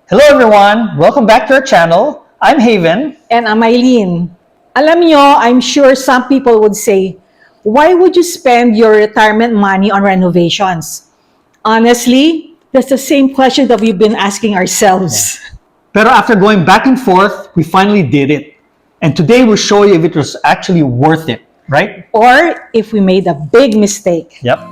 Hello everyone! Welcome back to our channel. I'm Haven. And I'm Eileen. Alam nyo, I'm sure some people would say, why would you spend your retirement money on renovations? Honestly, that's the same question that we've been asking ourselves. Pero after going back and forth, we finally did it. And today we'll show you if it was actually worth it, right? Or if we made a big mistake. Yep.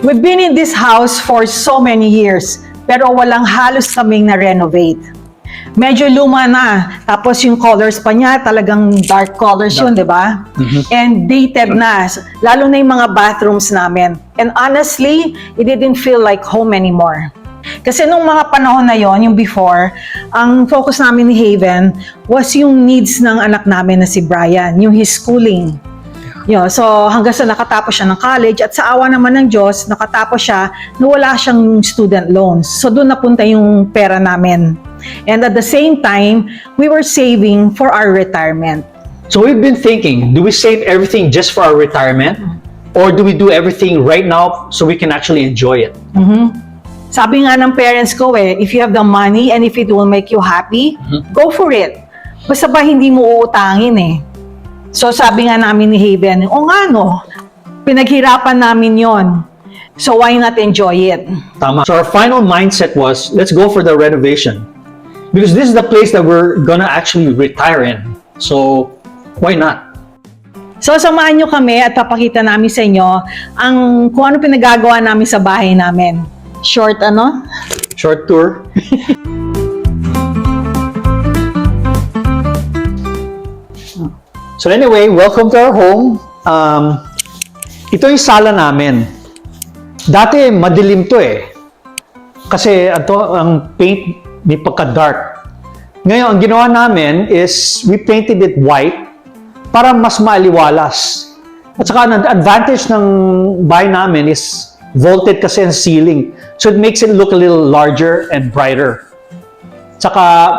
We've been in this house for so many years, pero walang halos kaming na-renovate. Medyo luma na, tapos yung colors pa niya, talagang dark colors yun, di ba? And dated na, lalo na yung mga bathrooms namin. And honestly, it didn't feel like home anymore. Kasi nung mga panahon na yon, yung before, ang focus namin ni Haven was yung needs ng anak namin na si Brian, yung his schooling. So hanggang sa nakatapos siya ng college at sa awa naman ng Diyos, nakatapos siya na wala siyang student loans. So doon napunta yung pera namin. And at the same time, we were saving for our retirement. So we've been thinking, do we save everything just for our retirement? Or do we do everything right now so we can actually enjoy it? Sabi nga ng parents ko if you have the money and if it will make you happy, go for it. Basta ba hindi mo uutangin So sabi nga namin ni Haven, o nga no, pinaghirapan namin yon. So why not enjoy it? Tama. So our final mindset was, let's go for the renovation. Because this is the place that we're gonna actually retire in. So why not? So samahan nyo kami at papakita namin sa inyo kung ano pinagagawa namin sa bahay namin. Short Short tour. So anyway, welcome to our home. Ito yung sala namin. Dati madilim to Kasi ang paint may pagka-dark. Ngayon, ang ginawa namin is we painted it white para mas maaliwalas. At saka ang advantage ng bahay namin is vaulted kasi ang ceiling. So it makes it look a little larger and brighter. Tsaka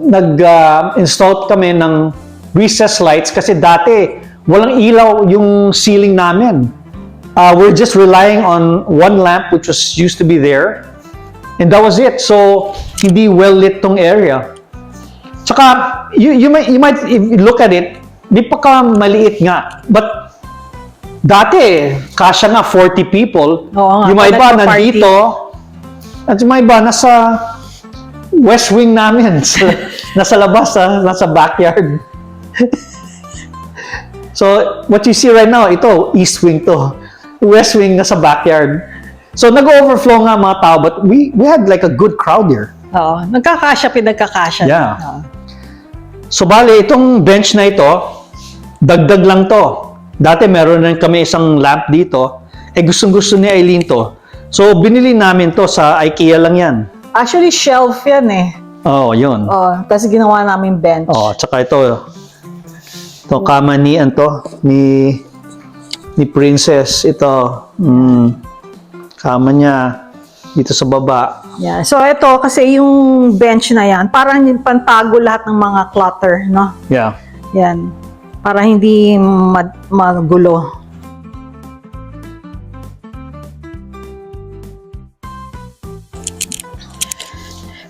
nag-install kami ng recessed lights kasi dati walang ilaw yung ceiling namin. We're just relying on one lamp which was used to be there. And that was it. So, hindi well-lit tong area. Tsaka, you might if you look at it, di pa ka maliit nga. But, dati, kasya nga 40 people. Yung mga iba nandito. At yung mga iba nasa west wing namin. Nasa labas, nasa backyard. So, what you see right now, ito, east wing to. West wing nasa backyard. So, nag-overflow nga mga tao, but we had like a good crowd here. Oo, pinagkakasya. Yeah. So, bale, itong bench na ito, dagdag lang to. Dati meron na kami isang lamp dito. Gustong-gusto ni Eileen to. So, binili namin to sa IKEA lang yan. Actually, shelf yan Oo, yun. Tapos ginawa namin bench. Tsaka ito kama ni Princess. Ito, kama niya dito sa baba. Yeah. So ito kasi yung bench na yan, parang pantago lahat ng mga clutter, no? Yeah. Yan. Para hindi magulo.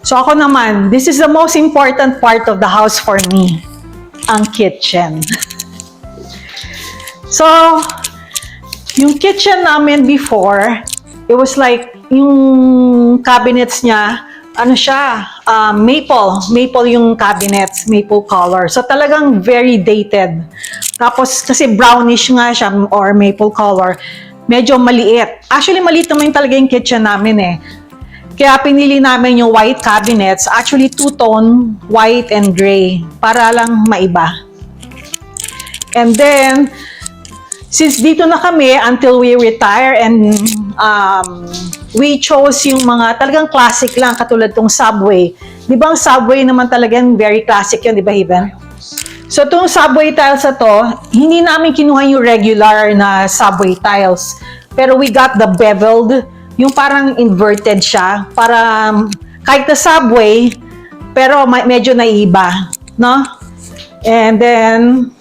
So ako naman, this is the most important part of the house for me. Ang kitchen. So, yung kitchen namin before, it was like, yung cabinets niya, maple. Maple yung cabinets, maple color. So, talagang very dated. Tapos, kasi brownish nga siya, or maple color. Medyo maliit. Actually, maliit naman talaga yung kitchen namin Kaya pinili namin yung white cabinets, actually two-tone, white and gray, para lang maiba. And then, since dito na kami until we retire and we chose yung mga talagang classic lang, katulad tong Subway. Di ba ang Subway naman talagang very classic yun, di ba, Haven? So, itong Subway tiles na to, hindi namin kinuha yung regular na Subway tiles. Pero we got the beveled, yung parang inverted siya, para kahit na Subway, pero medyo naiiba, no? And then,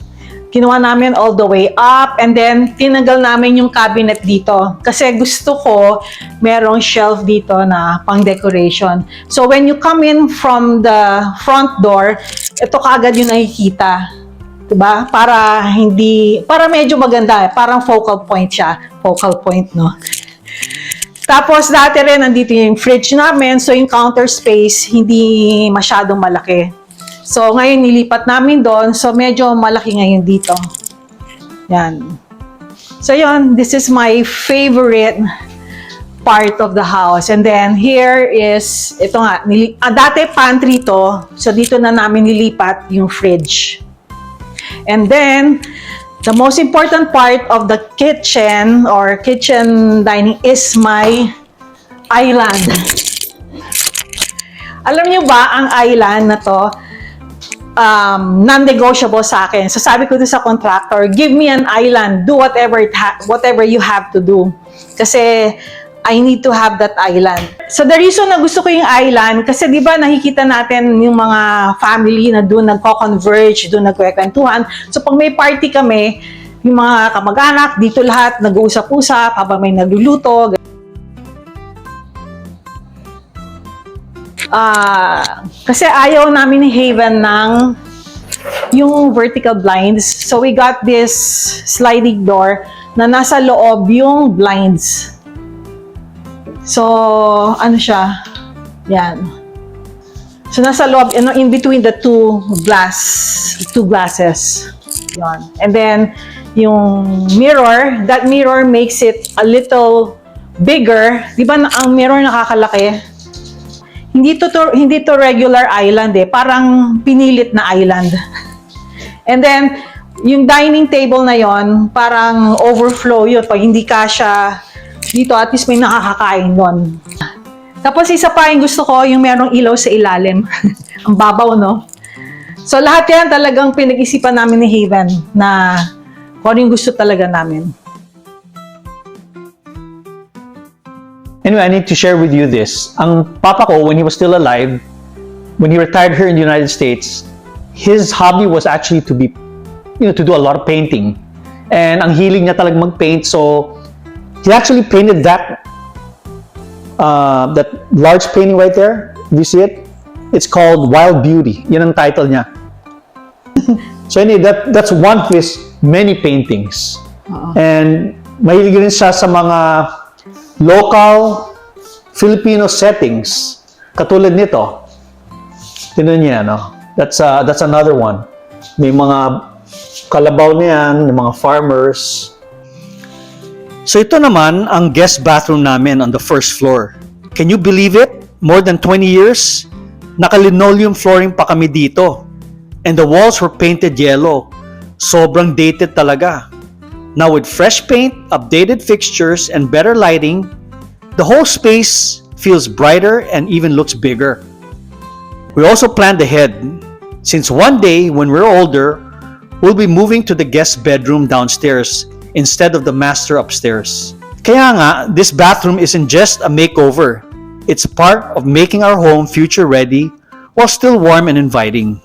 kinuha namin all the way up, and then tinanggal namin yung cabinet dito. Kasi gusto ko merong shelf dito na pang decoration. So when you come in from the front door, ito kaagad yung nakikita. Diba? Para medyo maganda, parang focal point siya. Focal point, no? Tapos dati rin nandito yung fridge namin, so yung counter space hindi masyadong malaki. So ngayon nilipat namin doon, so medyo malaki ngayon dito. Yan. So yun, this is my favorite part of the house. And then here is, ito nga, dati pantry to, so dito na namin nilipat yung fridge. And then, the most important part of the kitchen or kitchen dining is my island. Alam niyo ba, ang island na to, non-negotiable sa akin. So sabi ko dun sa contractor, give me an island, do whatever you have to do. Kasi I need to have that island. So the reason na gusto ko yung island, kasi di ba nakikita natin yung mga family na doon nagko-converge, doon nagkwekwentuhan. So pag may party kami, yung mga kamag-anak, dito lahat nag-uusap-usap habang may nagluluto. Kasi ayaw namin ni Haven ng yung vertical blinds. So we got this sliding door na nasa loob yung blinds. So, ano siya? Yan. So, nasa loob, in between the two glasses. Yan. And then, yung mirror, that mirror makes it a little bigger. Di ba ang mirror nakakalaki? Hindi to regular island eh. Parang pinilit na island. And then, yung dining table na yon parang overflow yun. Pag hindi kasya dito, at least may nakakakain doon. Tapos isa pa yung gusto ko, yung merong ilaw sa ilalim. Ang babaw, no? So lahat yan talagang pinag-isipan namin ni Haven na kung ano yung gusto talaga namin. Anyway, I need to share with you this. Ang papa ko, when he was still alive, when he retired here in the United States, his hobby was actually to do a lot of painting. And ang hilig niya talagang mag-paint, so he actually painted that large painting right there. Do you see it? It's called Wild Beauty. Yan ang title niya. So anyway, that's one of his many paintings. And mahilig rin siya sa mga local Filipino settings. Katulad nito. Tingnan niya, no? That's another one. May mga kalabaw niyan, mga farmers. So ito naman ang guest bathroom namin on the first floor. Can you believe it? More than 20 years? Naka-linoleum flooring pa kami dito. And the walls were painted yellow. Sobrang dated talaga. Now with fresh paint, updated fixtures, and better lighting, the whole space feels brighter and even looks bigger. We also planned ahead. Since one day, when we're older, we'll be moving to the guest bedroom downstairs instead of the master upstairs. Kaya nga, this bathroom isn't just a makeover. It's part of making our home future ready while still warm and inviting.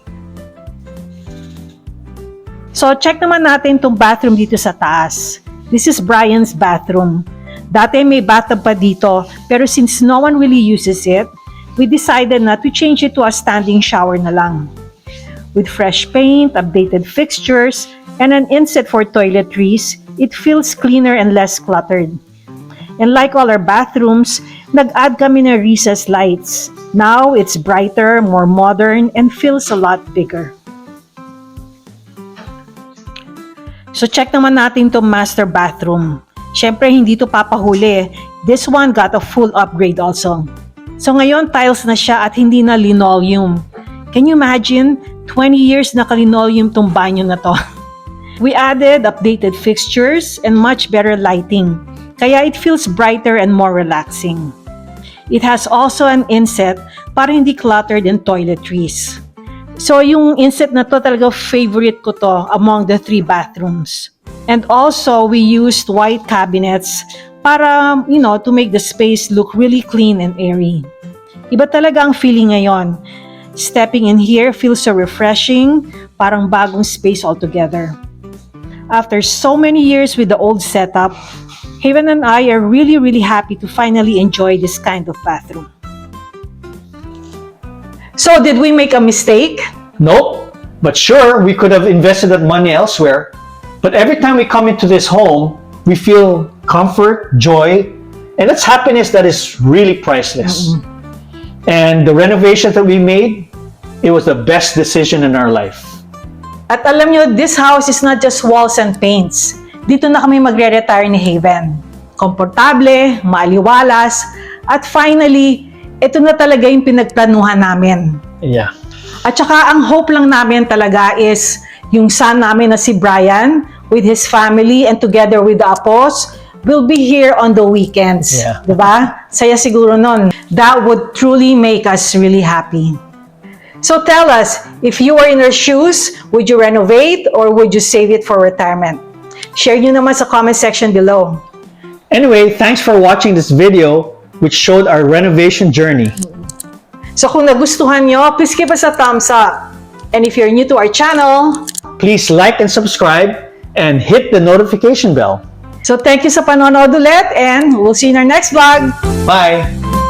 So, check naman natin itong bathroom dito sa taas. This is Brian's bathroom. Dati may bathtub pa dito, pero since no one really uses it, we decided na to change it to a standing shower na lang. With fresh paint, updated fixtures, and an inset for toiletries, it feels cleaner and less cluttered. And like all our bathrooms, nag-add kami ng recessed lights. Now, it's brighter, more modern, and feels a lot bigger. So check naman natin itong master bathroom. Siyempre, hindi ito papahuli. This one got a full upgrade also. So ngayon, tiles na siya at hindi na linoleum. Can you imagine? 20 years naka-linoleum itong banyo na to. We added updated fixtures and much better lighting, kaya it feels brighter and more relaxing. It has also an inset para hindi cluttered in toiletries. So yung inset na to talaga favorite ko to among the 3 bathrooms. And also we used white cabinets para, to make the space look really clean and airy. Iba talaga ang feeling ngayon. Stepping in here feels so refreshing, parang bagong space altogether. After so many years with the old setup, Haven and I are really happy to finally enjoy this kind of bathroom. So, did we make a mistake? Nope. But sure, we could have invested that money elsewhere. But every time we come into this home, we feel comfort, joy, and that's happiness that is really priceless. And the renovations that we made, it was the best decision in our life. At alam nyo, this house is not just walls and paints. Dito na kami magre-retire ni Haven. Komportable, maaliwalas, at finally, ito na talaga yung pinagplanuhan namin. Yeah. At saka ang hope lang namin talaga is yung son namin na si Brian with his family and together with the Apos will be here on the weekends. Yeah. Diba? Saya siguro nun. That would truly make us really happy. So tell us, if you were in our shoes, would you renovate or would you save it for retirement? Share nyo naman sa comment section below. Anyway, thanks for watching this video which showed our renovation journey. So kung nagustuhan nyo, please give us a thumbs up. And if you're new to our channel, Please like and subscribe and hit the notification bell. so thank you sa panonood ulit and we'll see you in our next vlog. Bye!